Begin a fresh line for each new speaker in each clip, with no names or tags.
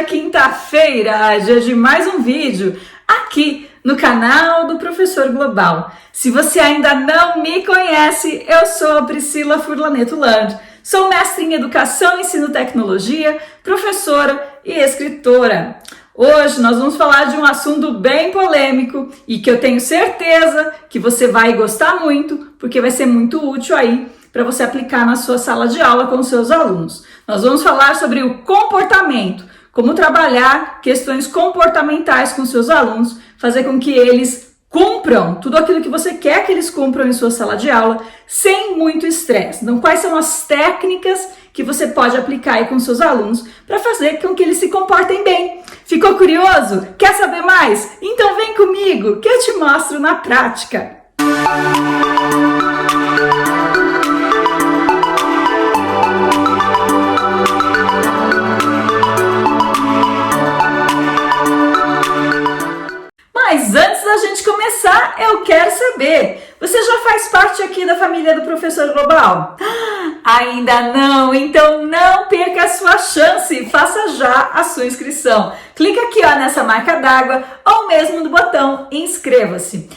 é quinta-feira, dia de mais um vídeo aqui no canal do Professor Global. Se você ainda não me conhece, eu sou a Priscila Furlaneto Land. Sou mestre em Educação e Ensino Tecnologia, professora e escritora. Hoje nós vamos falar de um assunto bem polêmico e que eu tenho certeza que você vai gostar muito, porque vai ser muito útil aí para você aplicar na sua sala de aula com os seus alunos. Nós vamos falar sobre o comportamento, como trabalhar questões comportamentais com seus alunos, fazer com que eles cumpram tudo aquilo que você quer que eles cumpram em sua sala de aula, sem muito estresse. Então, quais são as técnicas que você pode aplicar aí com seus alunos para fazer com que eles se comportem bem? Ficou curioso? Quer saber mais? Então vem comigo que eu te mostro na prática. Mas antes da gente começar, eu quero saber, você já faz parte aqui da família do Professor Global? Ainda não? Então não perca a sua chance, faça já a sua inscrição. Clica aqui nessa marca d'água ou mesmo no botão inscreva-se.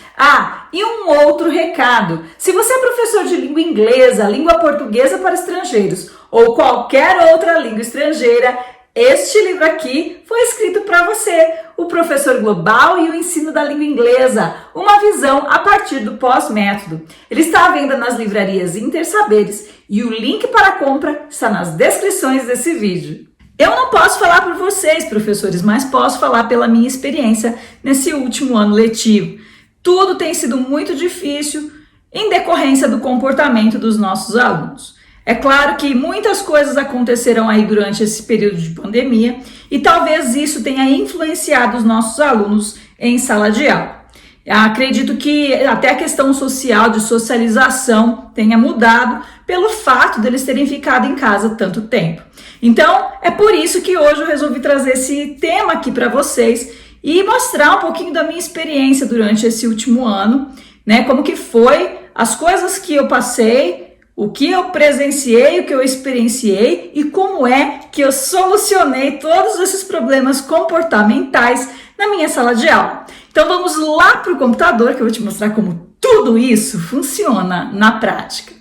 E um outro recado, se você é professor de língua inglesa, língua portuguesa para estrangeiros ou qualquer outra língua estrangeira, este livro aqui foi escrito para você, o Professor Global e o Ensino da Língua Inglesa, uma visão a partir do pós-método. Ele está à venda nas livrarias Intersaberes e o link para a compra está nas descrições desse vídeo. Eu não posso falar por vocês, professores, mas posso falar pela minha experiência nesse último ano letivo. Tudo tem sido muito difícil em decorrência do comportamento dos nossos alunos. É claro que muitas coisas aconteceram aí durante esse período de pandemia e talvez isso tenha influenciado os nossos alunos em sala de aula. Acredito que até a questão social de socialização tenha mudado pelo fato deles terem ficado em casa tanto tempo. Então, é por isso que hoje eu resolvi trazer esse tema aqui para vocês e mostrar um pouquinho da minha experiência durante esse último ano, né? Como que foi, as coisas que eu passei, o que eu presenciei, o que eu experienciei e como é que eu solucionei todos esses problemas comportamentais na minha sala de aula. Então vamos lá para o computador que eu vou te mostrar como tudo isso funciona na prática.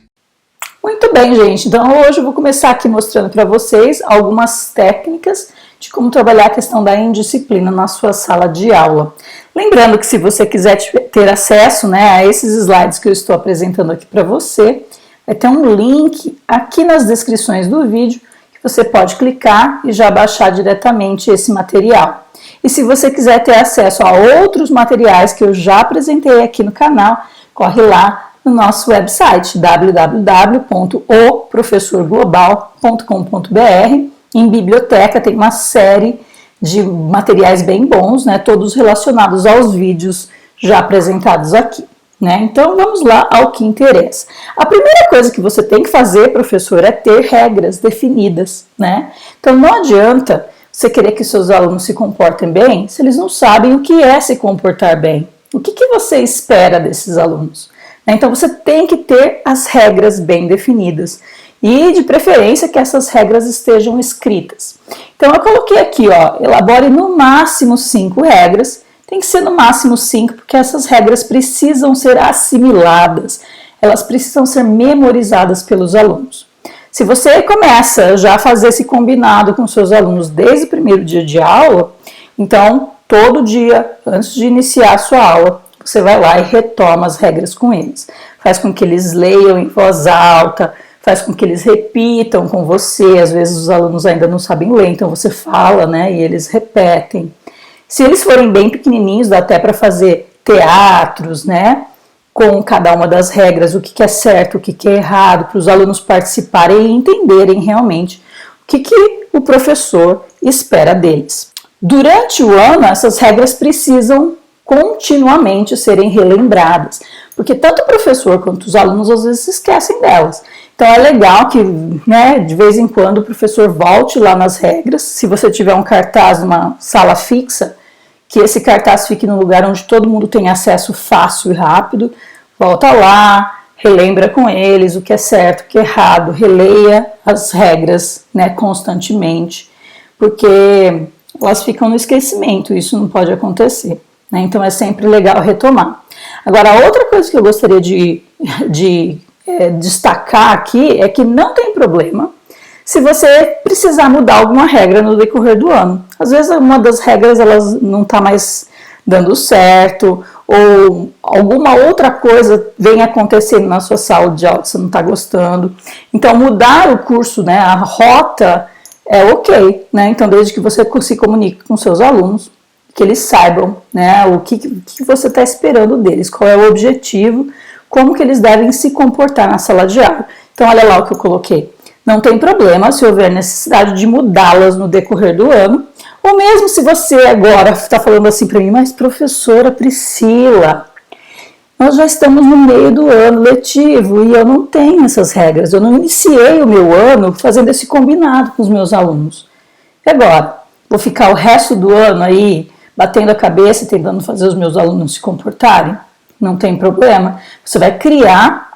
Muito bem, gente. Então hoje eu vou começar aqui mostrando para vocês algumas técnicas de como trabalhar a questão da indisciplina na sua sala de aula. Lembrando que se você quiser ter acesso, a esses slides que eu estou apresentando aqui para você, vai ter um link aqui nas descrições do vídeo que você pode clicar e já baixar diretamente esse material. E se você quiser ter acesso a outros materiais que eu já apresentei aqui no canal, corre lá no nosso website www.oprofessorglobal.com.br. Em biblioteca tem uma série de materiais bem bons, todos relacionados aos vídeos já apresentados aqui. Então vamos lá ao que interessa. A primeira coisa que você tem que fazer, professor, é ter regras definidas, Então não adianta você querer que seus alunos se comportem bem se eles não sabem o que é se comportar bem. O que você espera desses alunos? Então você tem que ter as regras bem definidas e de preferência que essas regras estejam escritas. Então eu coloquei aqui, elabore no máximo 5 regras. Tem que ser no máximo 5, porque essas regras precisam ser assimiladas, elas precisam ser memorizadas pelos alunos. Se você começa já a fazer esse combinado com seus alunos desde o primeiro dia de aula, então todo dia, antes de iniciar a sua aula, você vai lá e retoma as regras com eles. Faz com que eles leiam em voz alta, faz com que eles repitam com você, às vezes os alunos ainda não sabem ler, então você fala, e eles repetem. Se eles forem bem pequenininhos, dá até para fazer teatros, com cada uma das regras, o que é certo, o que é errado, para os alunos participarem e entenderem realmente o que o professor espera deles. Durante o ano, essas regras precisam continuamente serem relembradas, porque tanto o professor quanto os alunos às vezes esquecem delas. Então é legal que, de vez em quando o professor volte lá nas regras. Se você tiver um cartaz numa sala fixa, que esse cartaz fique num lugar onde todo mundo tem acesso fácil e rápido, volta lá, relembra com eles o que é certo, o que é errado, releia as regras, constantemente, porque
elas ficam no esquecimento, isso não pode acontecer, né? Então é sempre legal retomar. Agora, outra coisa que eu gostaria de destacar aqui é que não tem problema se você precisar mudar alguma regra no decorrer do ano. Às vezes uma das regras elas não está mais dando certo, ou alguma outra coisa vem acontecendo na sua sala de aula que você não está gostando. Então mudar o curso, né, a rota é ok, né? Então desde que você se comunique com seus alunos, que eles saibam, né, o que você está esperando deles, qual é o objetivo, como que eles devem se comportar na sala de aula. Então olha lá o que eu coloquei. Não tem problema se houver necessidade de mudá-las no decorrer do ano, ou mesmo se você agora está falando assim para mim, mas professora Priscila, nós já estamos no meio do ano letivo e eu não tenho essas regras, eu não iniciei o meu ano fazendo esse combinado com os meus alunos. E agora, vou ficar o resto do ano aí batendo a cabeça e tentando fazer os meus alunos se comportarem? Não tem problema, você vai criar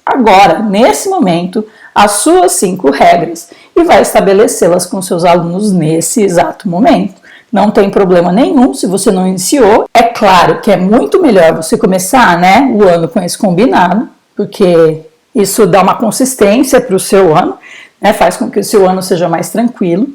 agora, nesse momento, as suas 5 regras e vai estabelecê-las com seus alunos nesse exato momento. Não tem problema nenhum se você não iniciou. É claro que é muito melhor você começar, né, o ano com esse combinado, porque isso dá uma consistência para o seu ano, né, faz com que o seu ano seja mais tranquilo.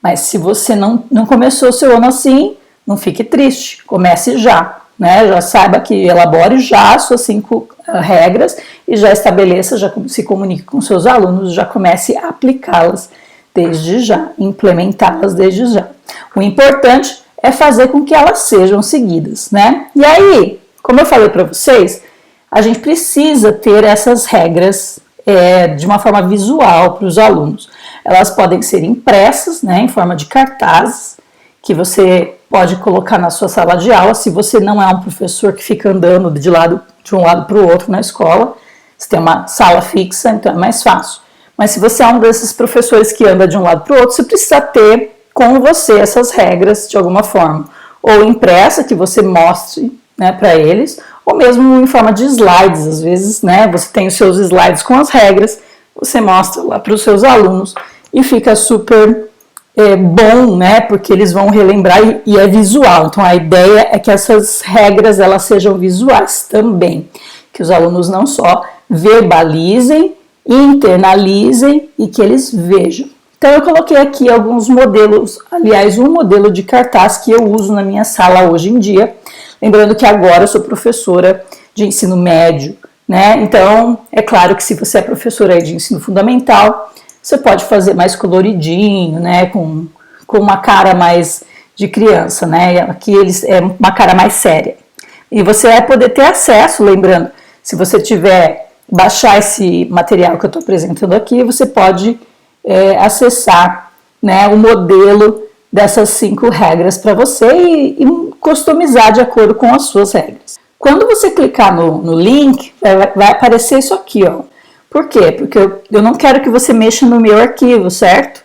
Mas se você não começou o seu ano assim, não fique triste, comece já. Né, já saiba que elabore já as suas 5 regras e já estabeleça, já se comunique com seus alunos, já comece a aplicá-las desde já, implementá-las desde já. O importante é fazer com que elas sejam seguidas, né? E aí, como eu falei para vocês, a gente precisa ter essas regras de uma forma visual para os alunos. Elas podem ser impressas, né, em forma de cartazes, que você pode colocar na sua sala de aula. Se você não é um professor que fica andando de um lado para o outro na escola, você tem uma sala fixa, então é mais fácil. Mas se você é um desses professores que anda de um lado para o outro, você precisa ter com você essas regras de alguma forma. Ou impressa, que você mostre, né, para eles, ou mesmo em forma de slides. Às vezes, né, você tem os seus slides com as regras, você mostra lá para os seus alunos e fica super bom, né, porque eles vão relembrar e é visual. Então a ideia é que essas regras elas sejam visuais também, que os alunos não só verbalizem, internalizem e que eles vejam. Então eu coloquei aqui alguns modelos, aliás, um modelo de cartaz que eu uso na minha sala hoje em dia, lembrando que agora eu sou professora de ensino médio, né? Então é claro que se você é professora aí de ensino fundamental, você pode fazer mais coloridinho, né, com uma cara mais de criança, né, aqui eles é uma cara mais séria. E você vai poder ter acesso, lembrando, se você baixar esse material que eu estou apresentando aqui, você pode acessar, né, o modelo dessas 5 regras para você e customizar de acordo com as suas regras. Quando você clicar no link, vai aparecer isso aqui, ó. Por quê? Porque eu não quero que você mexa no meu arquivo, certo?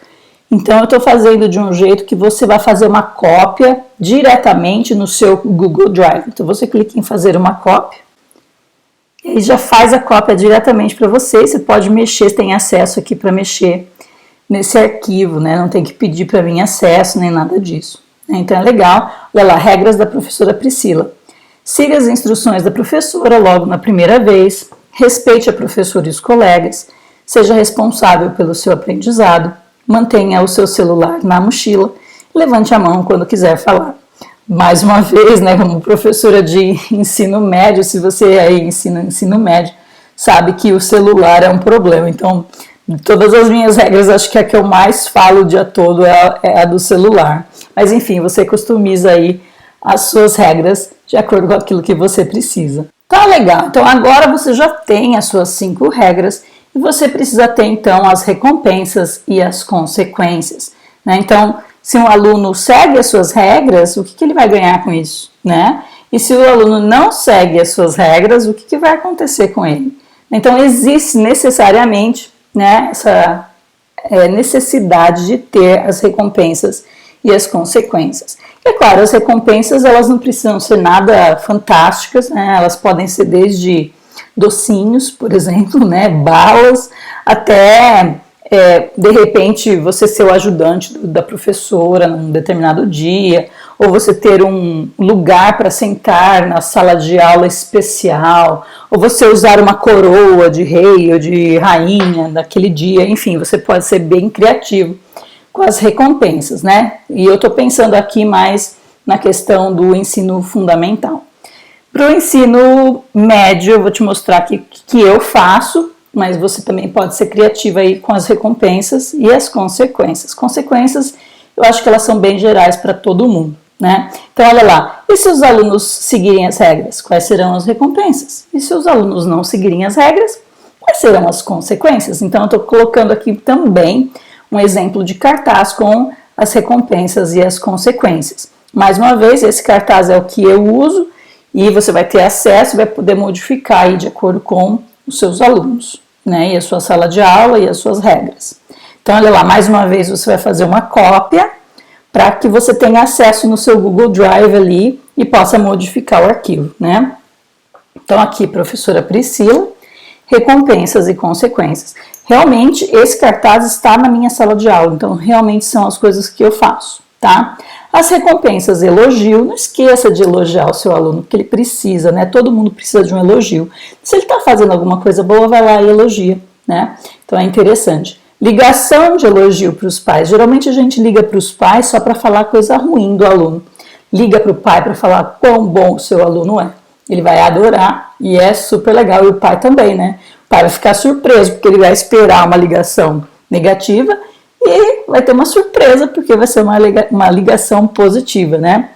Então eu estou fazendo de um jeito que você vai fazer uma cópia diretamente no seu Google Drive. Então você clica em fazer uma cópia e aí já faz a cópia diretamente para você. Você pode mexer, você tem acesso aqui para mexer nesse arquivo, né? Não tem que pedir para mim acesso nem nada disso. Então é legal. Olha lá, regras da professora Priscila. Siga as instruções da professora logo na primeira vez. Respeite a professora e os colegas, seja responsável pelo seu aprendizado, mantenha o seu celular na mochila, levante a mão quando quiser falar. Mais uma vez, né, como professora de ensino médio, se você aí ensina ensino médio, sabe que o celular é um problema. Então, de todas as minhas regras, acho que a que eu mais falo o dia todo é a do celular. Mas enfim, você customiza aí as suas regras de acordo com aquilo que você precisa. Tá legal, então agora você já tem as suas 5 regras e você precisa ter então as recompensas e as consequências, né? Então, se um aluno segue as suas regras, o que ele vai ganhar com isso, né? E se o aluno não segue as suas regras, o que vai acontecer com ele? Então, existe necessariamente, né, essa necessidade de ter as recompensas e as consequências. E é claro, as recompensas elas não precisam ser nada fantásticas, né? Elas podem ser desde docinhos, por exemplo, né, balas, até de repente, você ser o ajudante da professora num determinado dia, ou você ter um lugar para sentar na sala de aula especial, ou você usar uma coroa de rei ou de rainha naquele dia, enfim, você pode ser bem criativo com as recompensas, né? E eu estou pensando aqui mais na questão do ensino fundamental. Para o ensino médio, eu vou te mostrar aqui o que eu faço, mas você também pode ser criativa aí com as recompensas e as consequências. Consequências, eu acho que elas são bem gerais para todo mundo, né? Então, olha lá, e se os alunos seguirem as regras, quais serão as recompensas? E se os alunos não seguirem as regras, quais serão as consequências? Então, eu estou colocando aqui também um exemplo de cartaz com as recompensas e as consequências. Mais uma vez, esse cartaz é o que eu uso e você vai ter acesso, vai poder modificar aí de acordo com os seus alunos, né? E a sua sala de aula e as suas regras. Então, olha lá, mais uma vez você vai fazer uma cópia para que você tenha acesso no seu Google Drive ali e possa modificar o arquivo, né? Então, aqui, professora Priscila, recompensas e consequências. Realmente, esse cartaz está na minha sala de aula, então realmente são as coisas que eu faço, tá? As recompensas, elogio, não esqueça de elogiar o seu aluno, porque ele precisa, né? Todo mundo precisa de um elogio. Se ele está fazendo alguma coisa boa, vai lá e elogia, né? Então é interessante. Ligação de elogio para os pais. Geralmente a gente liga para os pais só para falar coisa ruim do aluno. Liga para o pai para falar quão bom o seu aluno é. Ele vai adorar e é super legal. E o pai também, né? O pai vai ficar surpreso, porque ele vai esperar uma ligação negativa e vai ter uma surpresa, porque vai ser uma ligação positiva, né?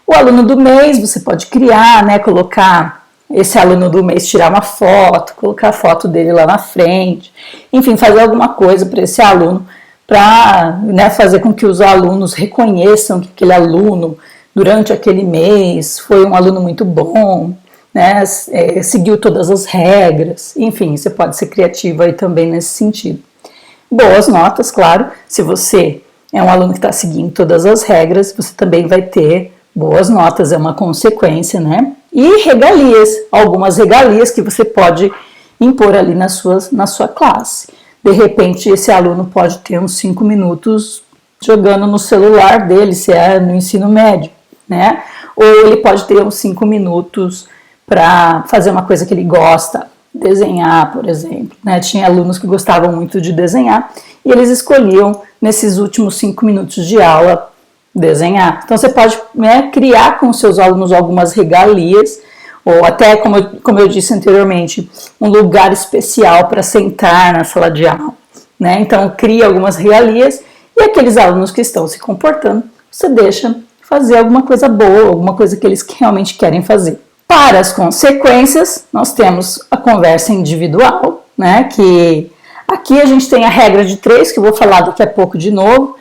O aluno do mês, você pode criar, né? Colocar esse aluno do mês, tirar uma foto, colocar a foto dele lá na frente. Enfim, fazer alguma coisa para esse aluno, para, né, fazer com que os alunos reconheçam que aquele aluno, durante aquele mês, foi um aluno muito bom, né? Seguiu todas as regras. Enfim, você pode ser criativo aí também nesse sentido. Boas notas, claro, se você é um aluno que está seguindo todas as regras, você também vai ter boas notas, é uma consequência, né? E regalias, algumas regalias que você pode impor ali na sua classe. De repente, esse aluno pode ter uns 5 minutos jogando no celular dele, se é no ensino médio, né? Ou ele pode ter uns 5 minutos para fazer uma coisa que ele gosta, desenhar, por exemplo, né? Tinha alunos que gostavam muito de desenhar e eles escolhiam, nesses últimos 5 minutos de aula, desenhar. Então, você pode, né, criar com seus alunos algumas regalias, ou até, como eu disse anteriormente, um lugar especial para sentar na sala de aula, né? Então, cria algumas regalias e aqueles alunos que estão se comportando, você deixa fazer alguma coisa boa, alguma coisa que eles realmente querem fazer. Para as consequências, nós temos a conversa individual, né? Que aqui a gente tem a regra de 3, que eu vou falar daqui a pouco de novo.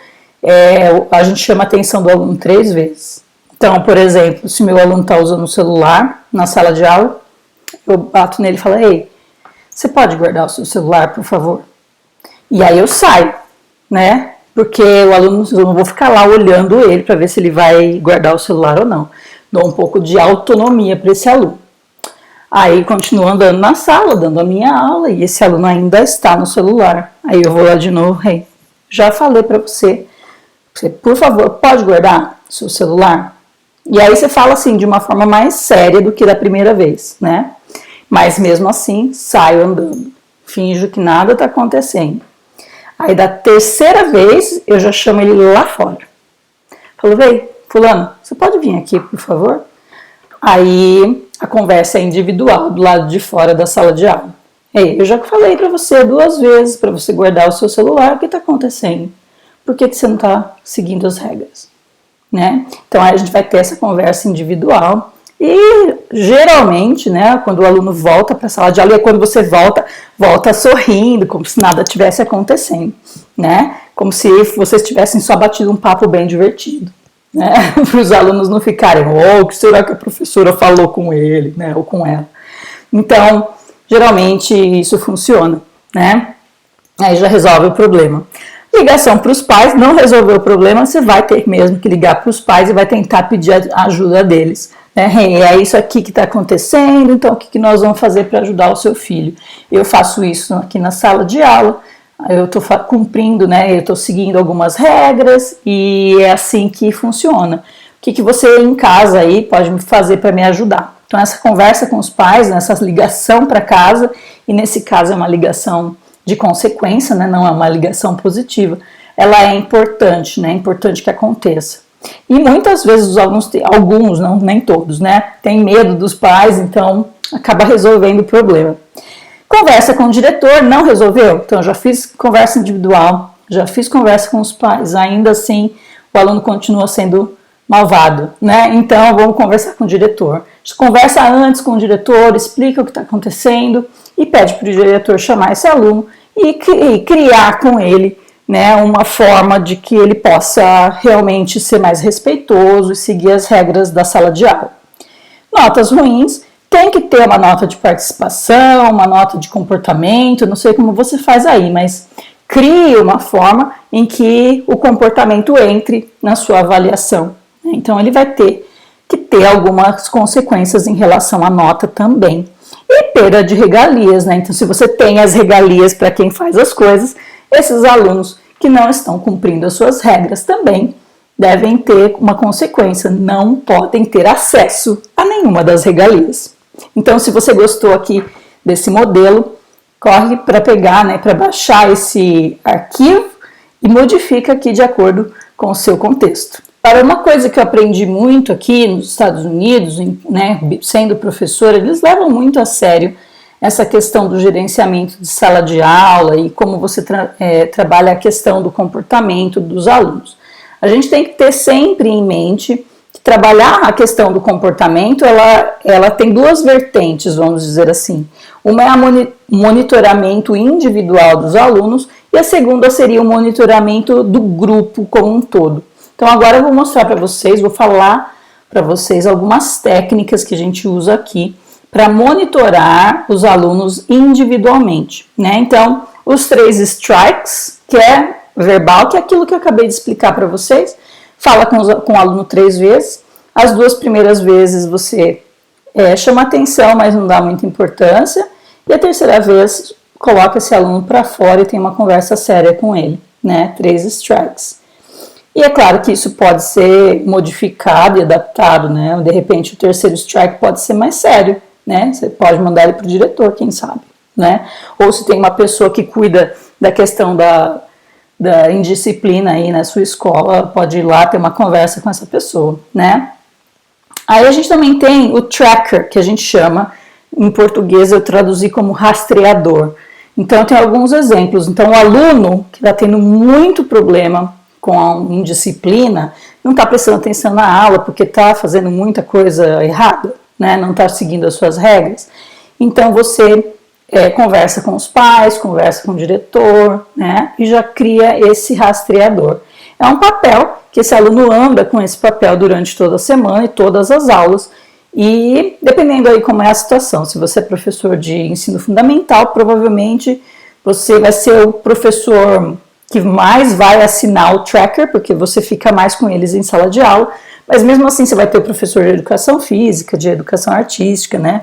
A gente chama a atenção do aluno 3 vezes. Então, por exemplo, se meu aluno está usando o celular na sala de aula, eu bato nele e falo: ei, você pode guardar o seu celular, por favor? E aí eu saio, né? Porque o aluno, eu não vou ficar lá olhando ele para ver se ele vai guardar o celular ou não. Dou um pouco de autonomia para esse aluno. Aí continuo andando na sala, dando a minha aula, e esse aluno ainda está no celular. Aí eu vou lá de novo: hey, já falei para você, por favor, pode guardar seu celular? E aí você fala assim, de uma forma mais séria do que da primeira vez, né? Mas mesmo assim, saio andando, finjo que nada está acontecendo. Aí da terceira vez, eu já chamo ele lá fora. Falo: ei, fulano, você pode vir aqui, por favor? Aí a conversa é individual, do lado de fora da sala de aula. Ei, eu já falei para você 2 vezes para você guardar o seu celular, o que está acontecendo? Por que você não está seguindo as regras? Né? Então aí a gente vai ter essa conversa individual e geralmente, né, quando o aluno volta para a sala de aula, é quando você volta sorrindo, como se nada tivesse acontecendo, né? Como se vocês tivessem só batido um papo bem divertido, né? Para os alunos não ficarem: oh, o que será que a professora falou com ele, né, ou com ela? Então, geralmente isso funciona, né? Aí já resolve o problema. Ligação para os pais, não resolveu o problema, você vai ter mesmo que ligar para os pais e vai tentar pedir a ajuda deles, né? É isso aqui que está acontecendo, então o que nós vamos fazer para ajudar o seu filho? Eu faço isso aqui na sala de aula, eu estou cumprindo, né? Eu estou seguindo algumas regras e é assim que funciona. O que você em casa aí pode me fazer para me ajudar? Então, essa conversa com os pais, essa ligação para casa, e nesse caso é uma ligação de consequência, né? Não é uma ligação positiva, ela é importante, né? É importante que aconteça. E muitas vezes os alunos, alguns, não, nem todos, né? Tem medo dos pais, então acaba resolvendo o problema. Conversa com o diretor, não resolveu? Então, já fiz conversa individual, já fiz conversa com os pais, ainda assim o aluno continua sendo malvado, né? Então, vamos conversar com o diretor. Conversa antes com o diretor, explica o que está acontecendo e pede para o diretor chamar esse aluno e criar com ele, né, uma forma de que ele possa realmente ser mais respeitoso e seguir as regras da sala de aula. Notas ruins, tem que ter uma nota de participação, uma nota de comportamento, não sei como você faz aí, mas crie uma forma em que o comportamento entre na sua avaliação. Então, ele vai ter que ter algumas consequências em relação à nota também. E perda de regalias, né? Então, se você tem as regalias para quem faz as coisas, esses alunos que não estão cumprindo as suas regras também devem ter uma consequência, não podem ter acesso a nenhuma das regalias. Então, se você gostou aqui desse modelo, corre para pegar, né, para baixar esse arquivo e modifica aqui de acordo com o seu contexto. Para uma coisa que eu aprendi muito aqui nos Estados Unidos, né, sendo professora, eles levam muito a sério essa questão do gerenciamento de sala de aula e como você trabalha a questão do comportamento dos alunos. A gente tem que ter sempre em mente que trabalhar a questão do comportamento, ela tem duas vertentes, vamos dizer assim. Uma é o monitoramento individual dos alunos e a segunda seria o monitoramento do grupo como um todo. Então agora eu vou mostrar para vocês, vou falar para vocês algumas técnicas que a gente usa aqui para monitorar os alunos individualmente, né? Então, os 3 strikes, que é verbal, que é aquilo que eu acabei de explicar para vocês, fala com o aluno 3 vezes, as 2 primeiras vezes você chama atenção, mas não dá muita importância, e a terceira vez coloca esse aluno para fora e tem uma conversa séria com ele, né? 3 strikes. E é claro que isso pode ser modificado e adaptado, né? De repente o terceiro strike pode ser mais sério, né? Você pode mandar ele para o diretor, quem sabe, né? Ou se tem uma pessoa que cuida da questão da indisciplina aí na sua escola, pode ir lá ter uma conversa com essa pessoa, né? Aí a gente também tem o tracker, que a gente chama, em português eu traduzi como rastreador. Então tem alguns exemplos. Então o aluno que está tendo muito problema com a indisciplina, não está prestando atenção na aula porque está fazendo muita coisa errada, né? Não está seguindo as suas regras. Então você conversa com os pais, conversa com o diretor, né? E já cria esse rastreador. É um papel que esse aluno anda com esse papel durante toda a semana e todas as aulas. E dependendo aí como é a situação, se você é professor de ensino fundamental, provavelmente você vai ser o professor que mais vai assinar o tracker, porque você fica mais com eles em sala de aula, mas mesmo assim você vai ter o professor de educação física, de educação artística, né,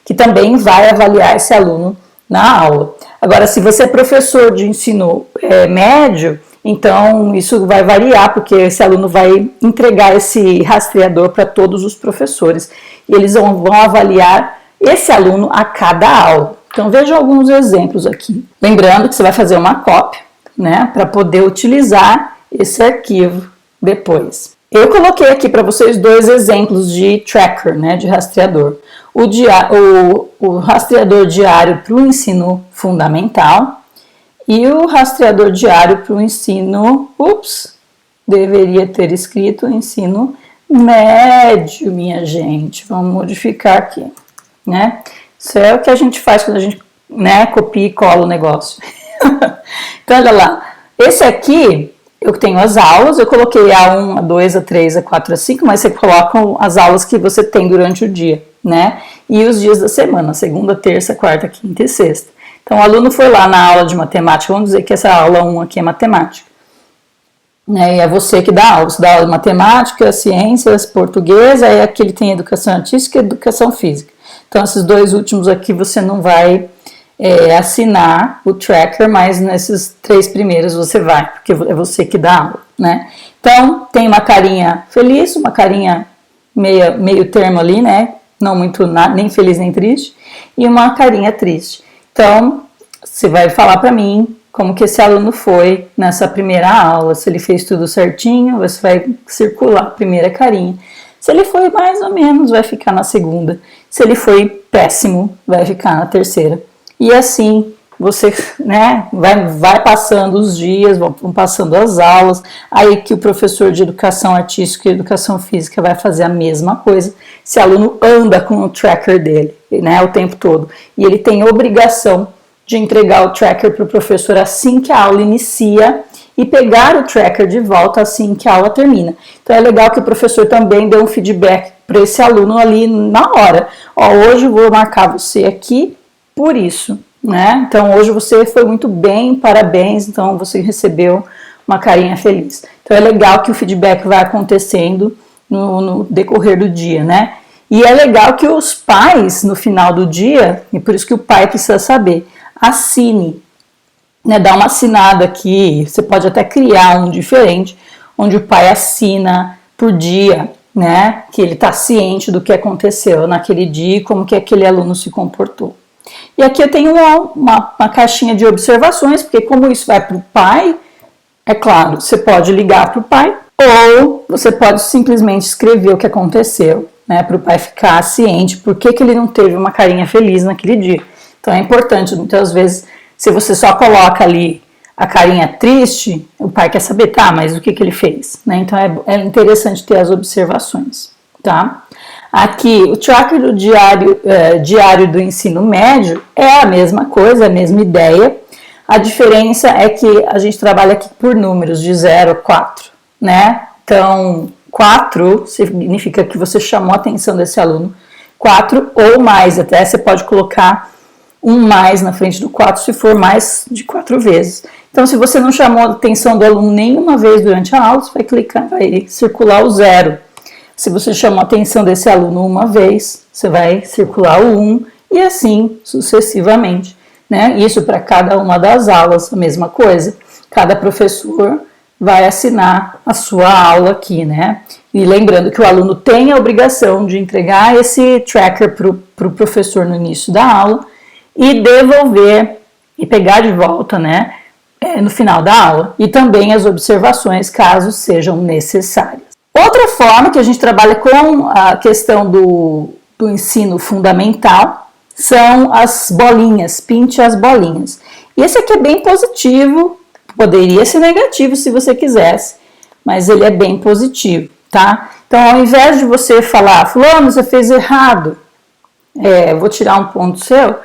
que também vai avaliar esse aluno na aula. Agora, se você é professor de ensino médio, então isso vai variar, porque esse aluno vai entregar esse rastreador para todos os professores, e eles vão avaliar esse aluno a cada aula. Então veja alguns exemplos aqui. Lembrando que você vai fazer uma cópia, né, para poder utilizar esse arquivo depois. Eu coloquei aqui para vocês 2 exemplos de tracker, né, de rastreador. O rastreador diário para o ensino fundamental e o rastreador diário para o ensino, deveria ter escrito ensino médio, minha gente. Vamos modificar aqui, né? Isso é o que a gente faz quando a gente, né, copia e cola o negócio. Então, olha lá, esse aqui, eu tenho as aulas, eu coloquei A1, A2, A3, A4, A5, mas você coloca as aulas que você tem durante o dia, né? E os dias da semana, segunda, terça, quarta, quinta e sexta. Então, o aluno foi lá na aula de matemática, vamos dizer que essa aula 1 aqui é matemática, né? E é você que dá aula, você dá aula de matemática, ciências, português, aí aqui ele tem educação artística e educação física. Então, esses 2 últimos aqui você não vai assinar o tracker, mas nesses 3 primeiros você vai, porque é você que dá aula, né? Então, tem uma carinha feliz, uma carinha meio termo ali, né? Não muito nem feliz nem triste, e uma carinha triste. Então, você vai falar para mim como que esse aluno foi nessa primeira aula, se ele fez tudo certinho, você vai circular a primeira carinha. Se ele foi mais ou menos, vai ficar na segunda. Se ele foi péssimo, vai ficar na terceira. E assim, você, né, vai passando os dias, vão passando as aulas, aí que o professor de educação artística e educação física vai fazer a mesma coisa. Esse aluno anda com o tracker dele, né, o tempo todo, e ele tem obrigação de entregar o tracker para o professor assim que a aula inicia e pegar o tracker de volta assim que a aula termina. Então é legal que o professor também dê um feedback para esse aluno ali na hora. Ó, hoje eu vou marcar você aqui por isso, né? Então hoje você foi muito bem, parabéns, então você recebeu uma carinha feliz. Então é legal que o feedback vai acontecendo no decorrer do dia, né? E é legal que os pais, no final do dia, e por isso que o pai precisa saber, assine, né, dá uma assinada aqui, você pode até criar um diferente, onde o pai assina por dia, né, que ele está ciente do que aconteceu naquele dia e como que aquele aluno se comportou. E aqui eu tenho uma caixinha de observações, porque como isso vai para o pai, é claro, você pode ligar para o pai, ou você pode simplesmente escrever o que aconteceu, né, para o pai ficar ciente por que ele não teve uma carinha feliz naquele dia. Então é importante, muitas vezes, se você só coloca ali a carinha triste, o pai quer saber, tá, mas o que ele fez? Né? Então é interessante ter as observações, tá? Aqui, o tracker do diário do ensino médio é a mesma coisa, a mesma ideia. A diferença é que a gente trabalha aqui por números, de 0 a 4, né? Então, 4 significa que você chamou a atenção desse aluno, 4 ou mais, até você pode colocar um mais na frente do 4 se for mais de 4 vezes. Então, se você não chamou a atenção do aluno nenhuma vez durante a aula, você vai clicar, vai circular o 0. Se você chamou a atenção desse aluno uma vez, você vai circular o 1 e assim sucessivamente, né? Isso para cada uma das aulas, a mesma coisa. Cada professor vai assinar a sua aula aqui, né? E lembrando que o aluno tem a obrigação de entregar esse tracker para o professor no início da aula e devolver e pegar de volta, né, no final da aula, e também as observações, caso sejam necessárias. Outra forma que a gente trabalha com a questão do ensino fundamental são as bolinhas, pinte as bolinhas. E esse aqui é bem positivo, poderia ser negativo se você quisesse, mas ele é bem positivo, tá? Então, ao invés de você falar, fulano, você fez errado, vou tirar um ponto seu,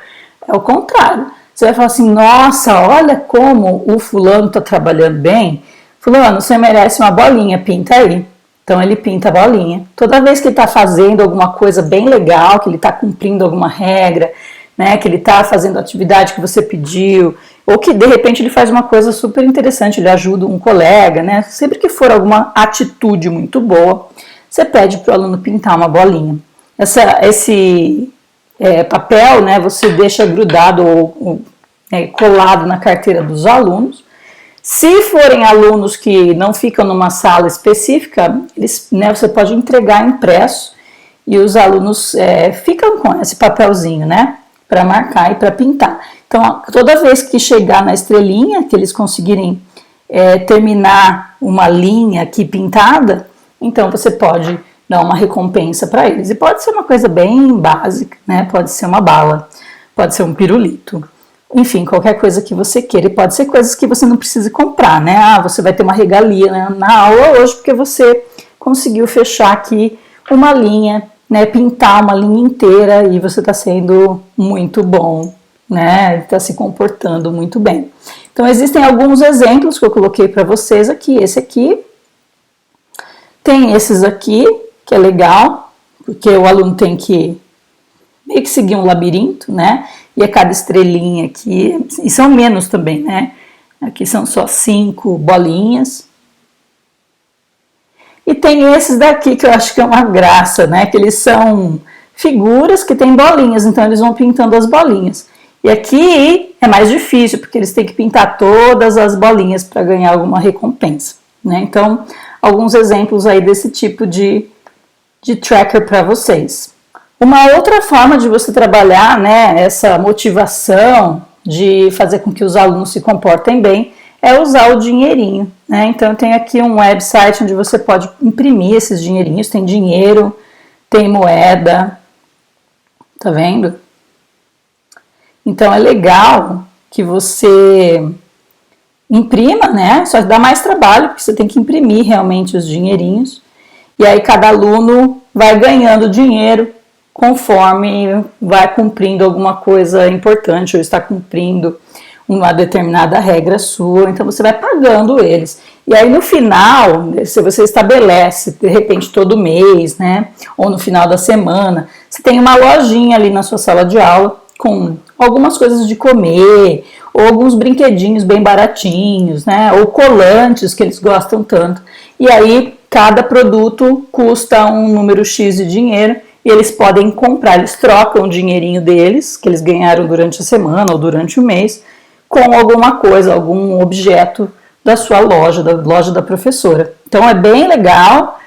é o contrário. Você vai falar assim, nossa, olha como o fulano está trabalhando bem. Fulano, você merece uma bolinha, pinta aí. Então ele pinta a bolinha. Toda vez que ele está fazendo alguma coisa bem legal, que ele está cumprindo alguma regra, né, que ele está fazendo a atividade que você pediu, ou que de repente ele faz uma coisa super interessante, ele ajuda um colega, né? Sempre que for alguma atitude muito boa, você pede para o aluno pintar uma bolinha. Esse papel, né, você deixa grudado ou colado na carteira dos alunos. Se forem alunos que não ficam numa sala específica, você pode entregar impresso e os alunos ficam com esse papelzinho, né, para marcar e para pintar. Então, toda vez que chegar na estrelinha, que eles conseguirem terminar uma linha aqui pintada, então você pode dar uma recompensa para eles. E pode ser uma coisa bem básica, né? Pode ser uma bala, pode ser um pirulito, enfim, qualquer coisa que você queira. E pode ser coisas que você não precisa comprar, né? Ah, você vai ter uma regalia, né, na aula hoje porque você conseguiu fechar aqui uma linha, né? Pintar uma linha inteira e você está sendo muito bom, né? Está se comportando muito bem. Então, existem alguns exemplos que eu coloquei para vocês aqui. Esse aqui, tem esses aqui, que é legal, porque o aluno tem que meio que seguir um labirinto, né? E a cada estrelinha aqui, e são menos também, né? Aqui são só 5 bolinhas. E tem esses daqui que eu acho que é uma graça, né? Que eles são figuras que têm bolinhas, então eles vão pintando as bolinhas. E aqui é mais difícil, porque eles têm que pintar todas as bolinhas para ganhar alguma recompensa, né? Então, alguns exemplos aí desse tipo de tracker para vocês. Uma outra forma de você trabalhar, né, essa motivação de fazer com que os alunos se comportem bem é usar o dinheirinho, né? Então, tem aqui um website onde você pode imprimir esses dinheirinhos, tem dinheiro, tem moeda, tá vendo? Então, é legal que você imprima, né? Só que dá mais trabalho, porque você tem que imprimir realmente os dinheirinhos. E aí, cada aluno vai ganhando dinheiro conforme vai cumprindo alguma coisa importante ou está cumprindo uma determinada regra sua. Então, você vai pagando eles. E aí, no final, se você estabelece, de repente, todo mês, né? Ou no final da semana, você tem uma lojinha ali na sua sala de aula com algumas coisas de comer, ou alguns brinquedinhos bem baratinhos, né? Ou colantes que eles gostam tanto. E aí, cada produto custa um número X de dinheiro e eles podem comprar, eles trocam o dinheirinho deles, que eles ganharam durante a semana ou durante o mês, com alguma coisa, algum objeto da sua loja, da loja da professora. Então, é bem legal,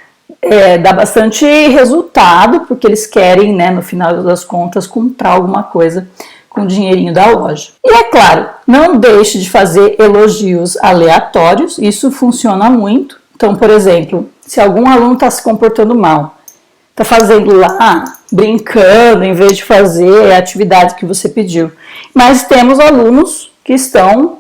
dá bastante resultado, porque eles querem, né, no final das contas, comprar alguma coisa com o dinheirinho da loja. E é claro, não deixe de fazer elogios aleatórios, isso funciona muito. Então, por exemplo, se algum aluno está se comportando mal, está fazendo lá, brincando, em vez de fazer a atividade que você pediu. Mas temos alunos que estão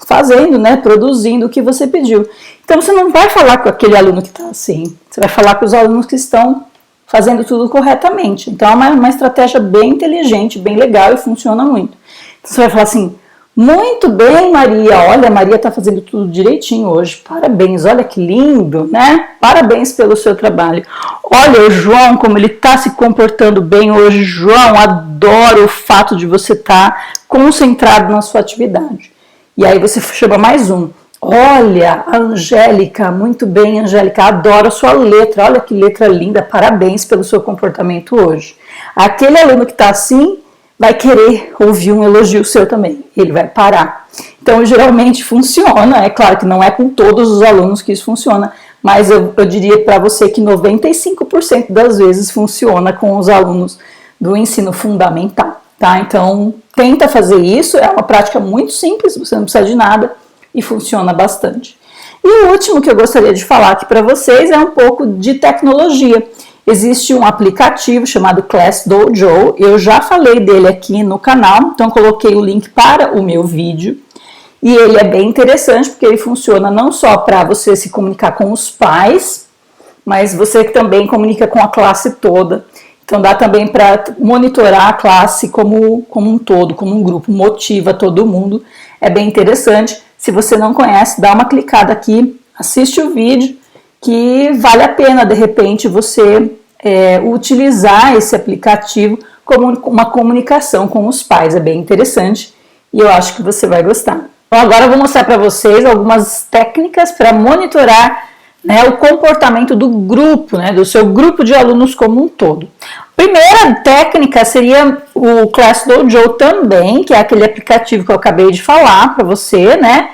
fazendo, né, produzindo o que você pediu. Então, você não vai falar com aquele aluno que está assim, você vai falar com os alunos que estão fazendo tudo corretamente. Então, é uma estratégia bem inteligente, bem legal e funciona muito. Então, você vai falar assim, muito bem, Maria, olha, a Maria está fazendo tudo direitinho hoje, parabéns, olha que lindo, né? Parabéns pelo seu trabalho. Olha o João, como ele está se comportando bem hoje. João, adoro o fato de você estar concentrado na sua atividade. E aí você chama mais um. Olha, a Angélica, muito bem, Angélica, adoro a sua letra, olha que letra linda, parabéns pelo seu comportamento hoje. Aquele aluno que está assim, vai querer ouvir um elogio seu também, ele vai parar. Então, geralmente funciona, é claro que não é com todos os alunos que isso funciona, mas eu diria para você que 95% das vezes funciona com os alunos do ensino fundamental, tá? Então, tenta fazer isso, é uma prática muito simples, você não precisa de nada, e funciona bastante. E o último que eu gostaria de falar aqui para vocês é um pouco de tecnologia. Existe um aplicativo chamado Class Dojo, eu já falei dele aqui no canal, então coloquei o link para o meu vídeo. E ele é bem interessante porque ele funciona não só para você se comunicar com os pais, mas você também comunica com a classe toda. Então dá também para monitorar a classe como um todo, como um grupo, motiva todo mundo. É bem interessante. Se você não conhece, dá uma clicada aqui, assiste o vídeo, que vale a pena, de repente, você utilizar esse aplicativo como uma comunicação com os pais. É bem interessante e eu acho que você vai gostar. Então, agora eu vou mostrar para vocês algumas técnicas para monitorar, né, o comportamento do grupo, né, do seu grupo de alunos como um todo. Primeira técnica seria o Class Dojo também, que é aquele aplicativo que eu acabei de falar para você, né?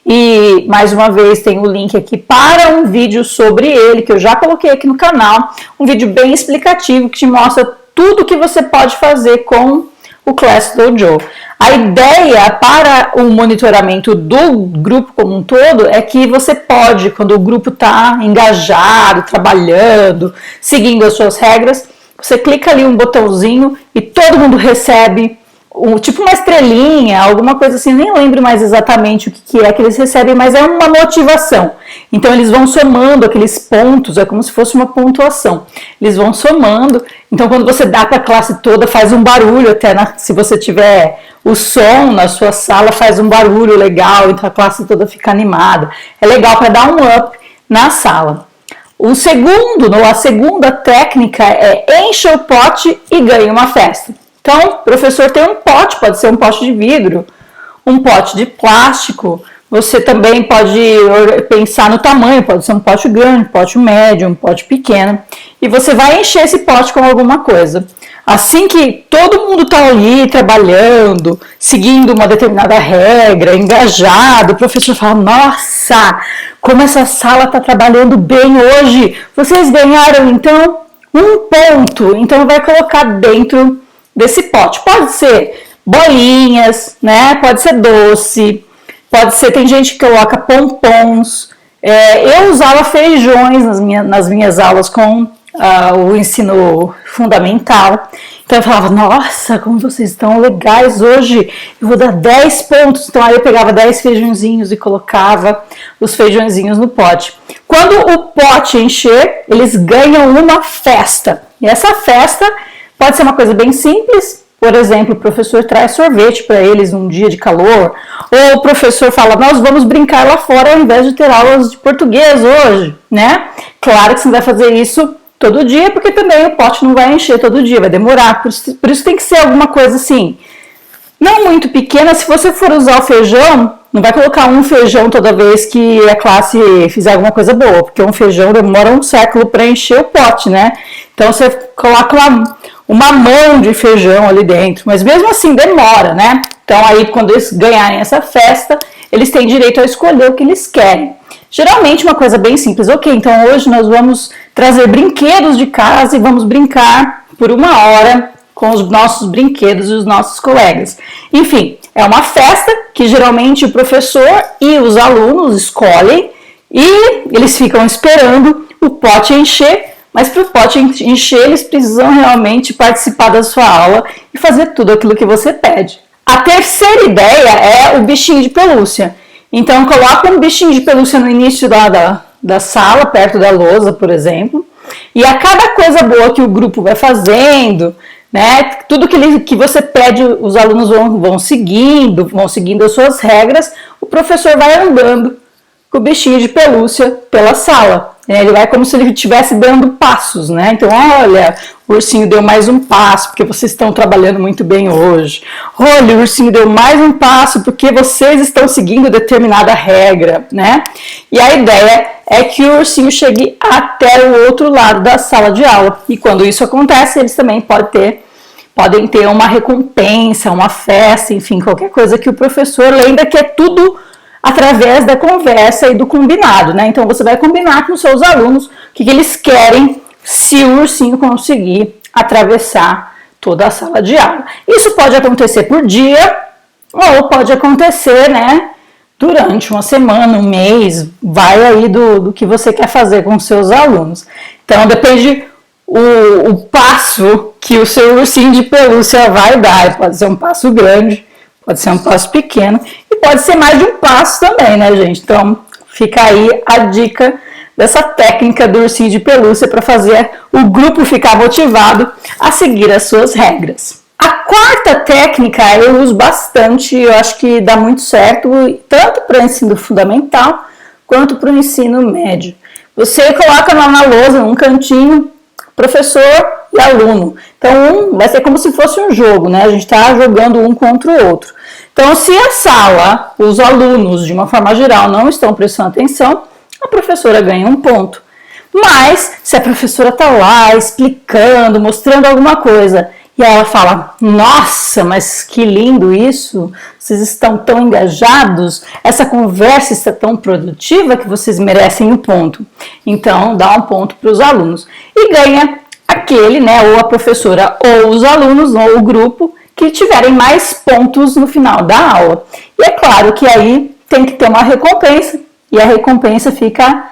E mais uma vez tem o link aqui para um vídeo sobre ele, que eu já coloquei aqui no canal, um vídeo bem explicativo que te mostra tudo que você pode fazer com o Class Dojo. A ideia para o monitoramento do grupo como um todo é que você pode, quando o grupo está engajado, trabalhando, seguindo as suas regras, você clica ali um botãozinho e todo mundo recebe tipo uma estrelinha, alguma coisa assim, nem lembro mais exatamente o que é que eles recebem, mas é uma motivação. Então eles vão somando aqueles pontos, é como se fosse uma pontuação. Eles vão somando, então quando você dá para a classe toda, faz um barulho, até se você tiver o som na sua sala, faz um barulho legal, então a classe toda fica animada. É legal para dar um up na sala. A segunda técnica é enche o pote e ganhe uma festa. Então, o professor tem um pote, pode ser um pote de vidro, um pote de plástico. Você também pode pensar no tamanho, pode ser um pote grande, um pote médio, um pote pequeno. E você vai encher esse pote com alguma coisa. Assim que todo mundo está ali trabalhando, seguindo uma determinada regra, engajado, o professor fala, nossa, como essa sala está trabalhando bem hoje, vocês ganharam então 1 ponto, então vai colocar dentro desse pote. Pode ser bolinhas, né? Pode ser doce, pode ser, tem gente que coloca pompons. Eu usava feijões nas minhas aulas com o ensino fundamental. Então eu falava, nossa, como vocês estão legais hoje, eu vou dar 10 pontos. Então aí eu pegava 10 feijõezinhos e colocava os feijõezinhos no pote. Quando o pote encher, eles ganham uma festa. E essa festa pode ser uma coisa bem simples. Por exemplo, o professor traz sorvete para eles num dia de calor, ou o professor fala, nós vamos brincar lá fora ao invés de ter aulas de português hoje, né? Claro que você não vai fazer isso todo dia, porque também o pote não vai encher todo dia, vai demorar, por isso tem que ser alguma coisa assim, não muito pequena. Se você for usar o feijão, não vai colocar um feijão toda vez que a classe fizer alguma coisa boa, porque um feijão demora um século para encher o pote, né? Então você coloca uma mão de feijão ali dentro, mas mesmo assim demora, né? Então aí quando eles ganharem essa festa, eles têm direito a escolher o que eles querem. Geralmente uma coisa bem simples, ok, então hoje nós vamos trazer brinquedos de casa e vamos brincar por 1 hora com os nossos brinquedos e os nossos colegas. Enfim, é uma festa que geralmente o professor e os alunos escolhem e eles ficam esperando o pote encher. Mas para o pote encher, eles precisam realmente participar da sua aula e fazer tudo aquilo que você pede. A terceira ideia é o bichinho de pelúcia. Então, coloca um bichinho de pelúcia no início da sala, perto da lousa, por exemplo. E a cada coisa boa que o grupo vai fazendo, né, tudo que você pede, os alunos vão seguindo as suas regras, o professor vai andando com o bichinho de pelúcia pela sala. Ele vai como se ele estivesse dando passos, né? Então, olha, o ursinho deu mais um passo porque vocês estão trabalhando muito bem hoje. Olha, o ursinho deu mais um passo porque vocês estão seguindo determinada regra, né? E a ideia é que o ursinho chegue até o outro lado da sala de aula. E quando isso acontece, eles também podem ter uma recompensa, uma festa, enfim, qualquer coisa que o professor lembra que é tudo através da conversa e do combinado, né? Então você vai combinar com os seus alunos o que eles querem se o ursinho conseguir atravessar toda a sala de aula. Isso pode acontecer por dia ou pode acontecer, né, durante uma semana, um mês, vai aí do que você quer fazer com os seus alunos. Então depende o passo que o seu ursinho de pelúcia vai dar. Pode ser um passo grande, pode ser um passo pequeno e pode ser mais de um passo também, né, gente? Então, fica aí a dica dessa técnica do ursinho de pelúcia para fazer o grupo ficar motivado a seguir as suas regras. A quarta técnica eu uso bastante, eu acho que dá muito certo, tanto para o ensino fundamental quanto para o ensino médio. Você coloca lá na lousa, num cantinho, professor e aluno. Então, vai ser como se fosse um jogo, né? A gente está jogando um contra o outro. Então, se a sala, os alunos, de uma forma geral, não estão prestando atenção, a professora ganha 1 ponto. Mas, se a professora está lá explicando, mostrando alguma coisa, e ela fala, nossa, mas que lindo isso, vocês estão tão engajados, essa conversa está tão produtiva que vocês merecem 1 ponto. Então, dá 1 ponto para os alunos. E ganha aquele, né, ou a professora, ou os alunos, ou o grupo, que tiverem mais pontos no final da aula. E é claro que aí tem que ter uma recompensa, e a recompensa fica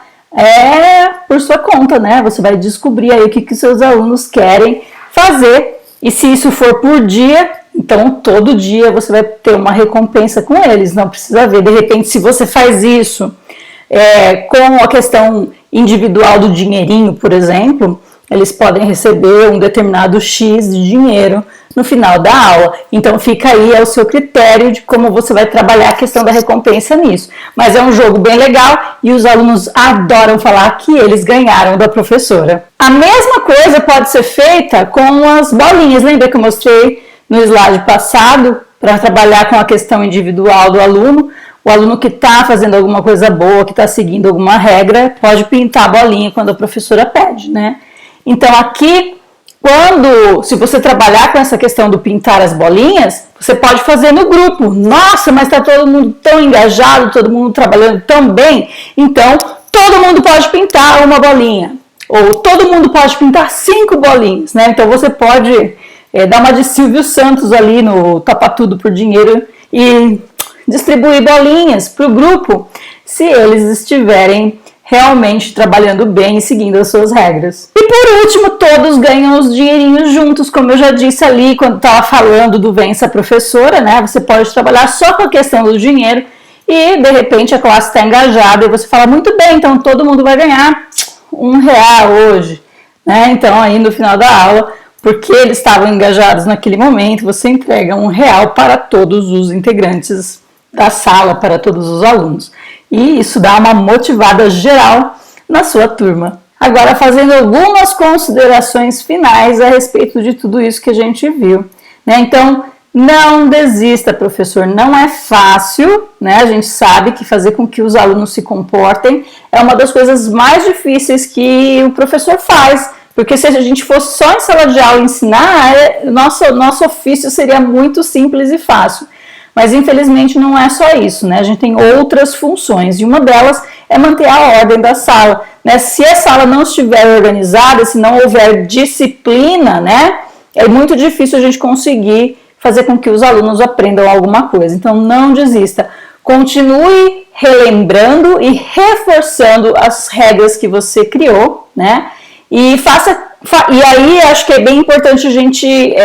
por sua conta, né? Você vai descobrir aí o que seus alunos querem fazer, e se isso for por dia, então todo dia você vai ter uma recompensa com eles, não precisa ver, de repente, se você faz isso com a questão individual do dinheirinho, por exemplo, eles podem receber um determinado X de dinheiro no final da aula. Então fica aí ao seu critério de como você vai trabalhar a questão da recompensa nisso. Mas é um jogo bem legal e os alunos adoram falar que eles ganharam da professora. A mesma coisa pode ser feita com as bolinhas. Lembra que eu mostrei no slide passado para trabalhar com a questão individual do aluno? O aluno que está fazendo alguma coisa boa, que está seguindo alguma regra, pode pintar a bolinha quando a professora pede, né? Então aqui se você trabalhar com essa questão do pintar as bolinhas, você pode fazer no grupo. Nossa, mas está todo mundo tão engajado, todo mundo trabalhando tão bem, então todo mundo pode pintar uma bolinha. Ou todo mundo pode pintar 5 bolinhas, né? Então você pode dar uma de Silvio Santos ali no Topa Tudo por Dinheiro e distribuir bolinhas para o grupo, se eles estiverem realmente trabalhando bem e seguindo as suas regras. E por último, todos ganham os dinheirinhos juntos, como eu já disse ali quando estava falando do Vença Professora, né? Você pode trabalhar só com a questão do dinheiro e de repente a classe está engajada e você fala, muito bem, então todo mundo vai ganhar R$1 hoje, né? Então aí no final da aula, porque eles estavam engajados naquele momento, você entrega R$1 para todos os integrantes da sala, para todos os alunos. E isso dá uma motivada geral na sua turma. Agora, fazendo algumas considerações finais a respeito de tudo isso que a gente viu, né? Então, não desista, professor, não é fácil, né? A gente sabe que fazer com que os alunos se comportem é uma das coisas mais difíceis que o professor faz, porque se a gente fosse só em sala de aula ensinar, nosso ofício seria muito simples e fácil. Mas infelizmente não é só isso, né? A gente tem outras funções e uma delas é manter a ordem da sala, né? Se a sala não estiver organizada, se não houver disciplina, né? É muito difícil a gente conseguir fazer com que os alunos aprendam alguma coisa. Então não desista, continue relembrando e reforçando as regras que você criou, né? E aí acho que é bem importante a gente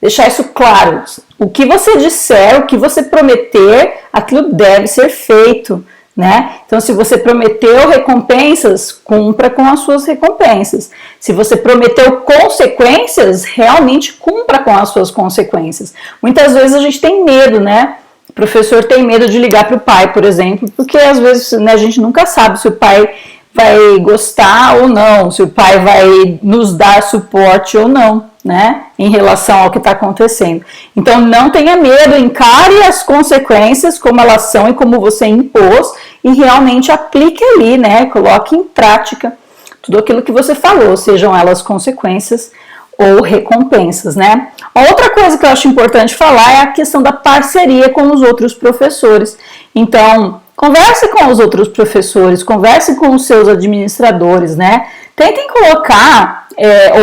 deixar isso claro. O que você disser, o que você prometer, aquilo deve ser feito, né? Então, se você prometeu recompensas, cumpra com as suas recompensas. Se você prometeu consequências, realmente cumpra com as suas consequências. Muitas vezes a gente tem medo, né? O professor tem medo de ligar para o pai, por exemplo, porque às vezes, né, a gente nunca sabe se o pai vai gostar ou não, se o pai vai nos dar suporte ou não, né, em relação ao que está acontecendo. Então não tenha medo, encare as consequências como elas são e como você impôs e realmente aplique ali, né, coloque em prática tudo aquilo que você falou, sejam elas consequências ou recompensas, né. Outra coisa que eu acho importante falar é a questão da parceria com os outros professores. Então, converse com os outros professores, converse com os seus administradores, né? Tentem colocar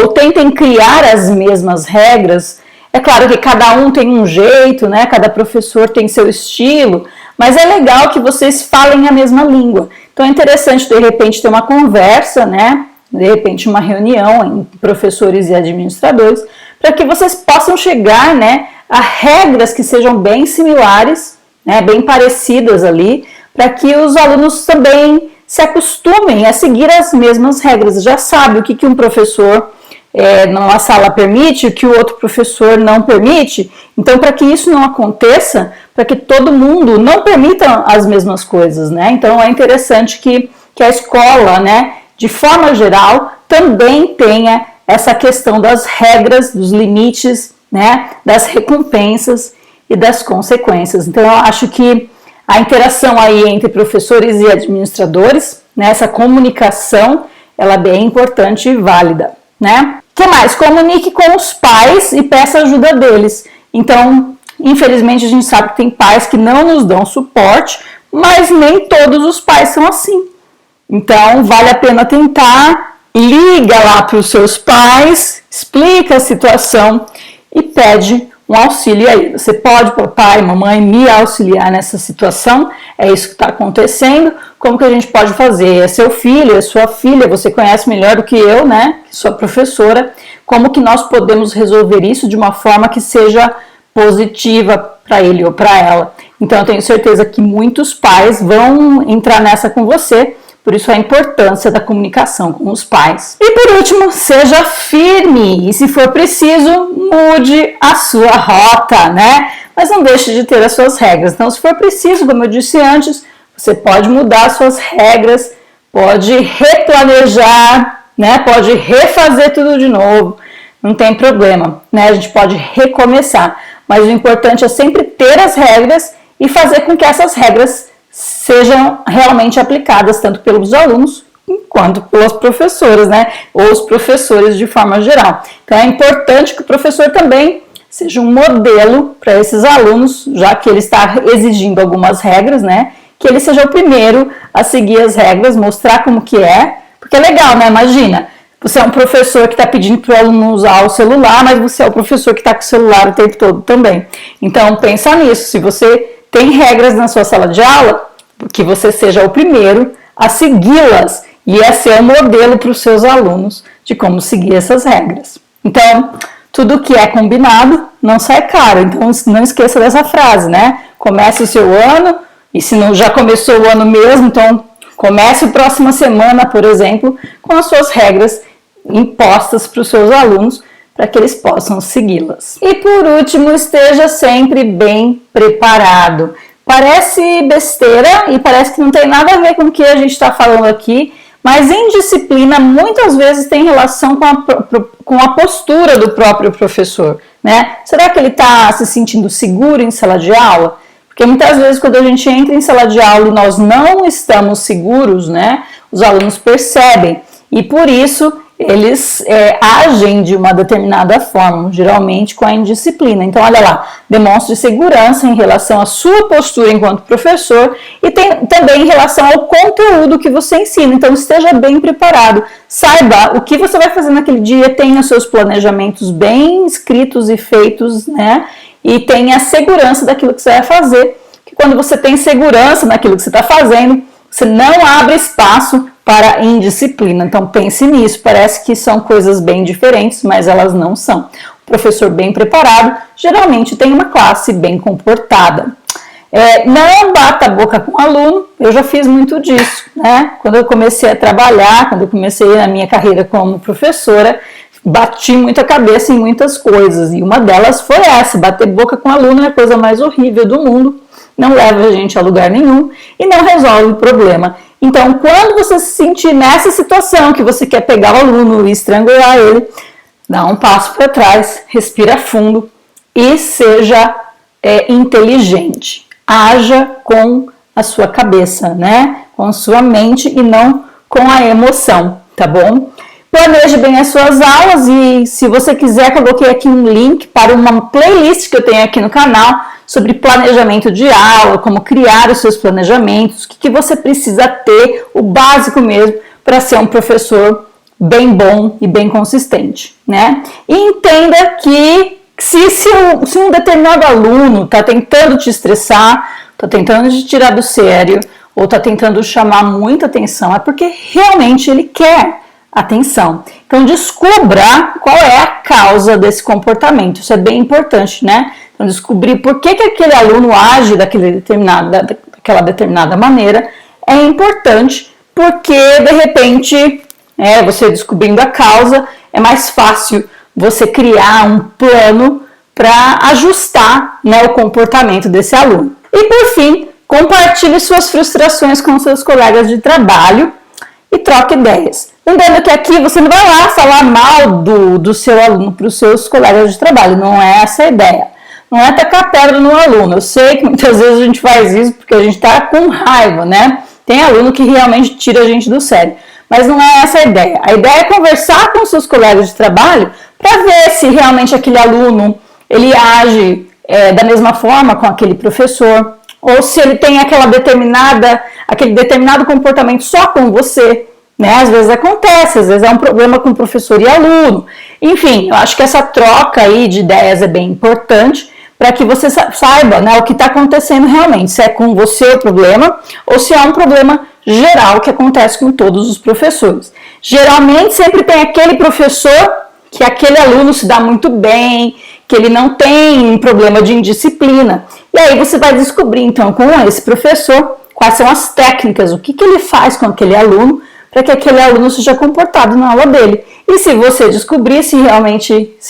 ou tentem criar as mesmas regras. É claro que cada um tem um jeito, né? Cada professor tem seu estilo, mas é legal que vocês falem a mesma língua. Então é interessante, de repente, ter uma conversa, né? De repente, uma reunião entre professores e administradores, para que vocês possam chegar, né, a regras que sejam bem similares, né, bem parecidas ali, para que os alunos também se acostumem a seguir as mesmas regras. Já sabe o que um professor numa sala permite, o que o outro professor não permite. Então, para que isso não aconteça, para que todo mundo não permita as mesmas coisas, né? Então, é interessante que a escola, né, de forma geral, também tenha essa questão das regras, dos limites, né, das recompensas e das consequências. Então, eu acho que a interação aí entre professores e administradores, né, essa comunicação, ela é bem importante e válida, né? O que mais? Comunique com os pais e peça ajuda deles. Então, infelizmente, a gente sabe que tem pais que não nos dão suporte, mas nem todos os pais são assim. Então, vale a pena tentar, liga lá para os seus pais, explica a situação e pede um auxílio aí. Você pode, papai, mamãe, me auxiliar nessa situação? É isso que está acontecendo. Como que a gente pode fazer? É seu filho, é sua filha, você conhece melhor do que eu, né? Sua professora. Como que nós podemos resolver isso de uma forma que seja positiva para ele ou para ela? Então, eu tenho certeza que muitos pais vão entrar nessa com você. Por isso a importância da comunicação com os pais. E por último, seja firme e se for preciso, mude a sua rota, né? Mas não deixe de ter as suas regras. Então, se for preciso, como eu disse antes, você pode mudar as suas regras, pode replanejar, né? Pode refazer tudo de novo, não tem problema, né? A gente pode recomeçar, mas o importante é sempre ter as regras e fazer com que essas regras sejam realmente aplicadas tanto pelos alunos quanto pelas professoras, né? Ou os professores de forma geral. Então é importante que o professor também seja um modelo para esses alunos, já que ele está exigindo algumas regras, né? Que ele seja o primeiro a seguir as regras, mostrar como que é, porque é legal, né? Imagina, você é um professor que está pedindo para o aluno usar o celular, mas você é o professor que está com o celular o tempo todo também. Então, pensa nisso. Se você tem regras na sua sala de aula, que você seja o primeiro a segui-las e a ser um modelo para os seus alunos de como seguir essas regras. Então, tudo que é combinado não sai caro. Então, não esqueça dessa frase, né? Comece o seu ano, e se não já começou o ano mesmo, então comece a próxima semana, por exemplo, com as suas regras impostas para os seus alunos, para que eles possam segui-las. E por último, esteja sempre bem preparado. Parece besteira e parece que não tem nada a ver com o que a gente está falando aqui, mas indisciplina muitas vezes tem relação com a postura do próprio professor, né? Será que ele está se sentindo seguro em sala de aula? Porque muitas vezes quando a gente entra em sala de aula e nós não estamos seguros, né? Os alunos percebem e por isso eles agem de uma determinada forma, geralmente com a indisciplina. Então, olha lá, demonstre segurança em relação à sua postura enquanto professor e também em relação ao conteúdo que você ensina. Então, esteja bem preparado, saiba o que você vai fazer naquele dia, tenha seus planejamentos bem escritos e feitos, né? E tenha segurança daquilo que você vai fazer, que quando você tem segurança naquilo que você está fazendo, você não abre espaço para indisciplina. Então pense nisso, parece que são coisas bem diferentes, mas elas não são. O professor bem preparado geralmente tem uma classe bem comportada. Não bata a boca com o aluno, eu já fiz muito disso, né? Quando eu comecei a trabalhar, quando eu comecei a minha carreira como professora, bati muita cabeça em muitas coisas, e uma delas foi essa: bater boca com o aluno é a coisa mais horrível do mundo, não leva a gente a lugar nenhum e não resolve o problema. Então, quando você se sentir nessa situação que você quer pegar o aluno e estrangular ele, dá um passo para trás, respira fundo e seja inteligente. Haja com a sua cabeça, né? Com a sua mente e não com a emoção, tá bom? Planeje bem as suas aulas e, se você quiser, coloquei aqui um link para uma playlist que eu tenho aqui no canal sobre planejamento de aula, como criar os seus planejamentos, o que você precisa ter, o básico mesmo, para ser um professor bem bom e bem consistente, né? E entenda que se um determinado aluno está tentando te estressar, está tentando te tirar do sério, ou está tentando chamar muita atenção, é porque realmente ele quer atenção. Então, descubra qual é a causa desse comportamento. Isso é bem importante, né? Então, descobrir por que aquele aluno age daquela determinada maneira é importante, porque, de repente, você descobrindo a causa, é mais fácil você criar um plano para ajustar, né, o comportamento desse aluno. E, por fim, compartilhe suas frustrações com seus colegas de trabalho e troque ideias. Lembrando que aqui você não vai lá falar mal do seu aluno para os seus colegas de trabalho, não é essa a ideia. Não é tacar pedra no aluno. Eu sei que muitas vezes a gente faz isso porque a gente está com raiva, né? Tem aluno que realmente tira a gente do sério. Mas não é essa a ideia. A ideia é conversar com os seus colegas de trabalho para ver se realmente aquele aluno ele age da mesma forma com aquele professor, ou se ele tem aquele determinado comportamento só com você, né? Às vezes acontece, às vezes é um problema com professor e aluno. Enfim, eu acho que essa troca aí de ideias é bem importante para que você saiba, né, o que está acontecendo realmente, se é com você o problema ou se é um problema geral que acontece com todos os professores. Geralmente sempre tem aquele professor que aquele aluno se dá muito bem, que ele não tem um problema de indisciplina. E aí você vai descobrir, então, com esse professor, quais são as técnicas, o que ele faz com aquele aluno, para que aquele aluno seja comportado na aula dele. E se você descobrir se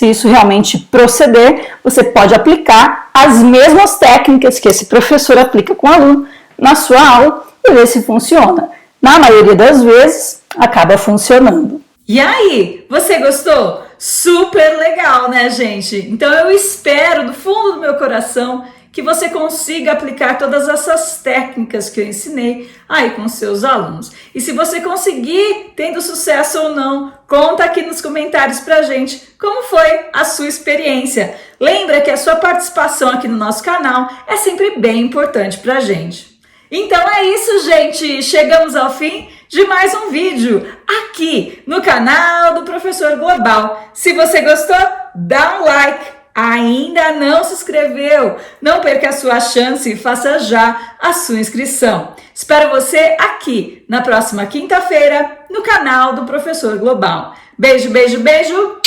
isso realmente proceder, você pode aplicar as mesmas técnicas que esse professor aplica com o aluno na sua aula e ver se funciona. Na maioria das vezes, acaba funcionando.
E aí, você gostou? Super legal, né, gente? Então eu espero do fundo do meu coração que você consiga aplicar todas essas técnicas que eu ensinei aí com seus alunos. E se você conseguir, tendo sucesso ou não, conta aqui nos comentários pra gente como foi a sua experiência. Lembra que a sua participação aqui no nosso canal é sempre bem importante pra gente. Então é isso, gente! Chegamos ao fim de mais um vídeo aqui no canal do Professor Global. Se você gostou, dá um like. Ainda não se inscreveu? Não perca a sua chance e faça já a sua inscrição. Espero você aqui na próxima quinta-feira no canal do Professor Global. Beijo, beijo, beijo.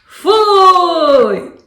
Fui!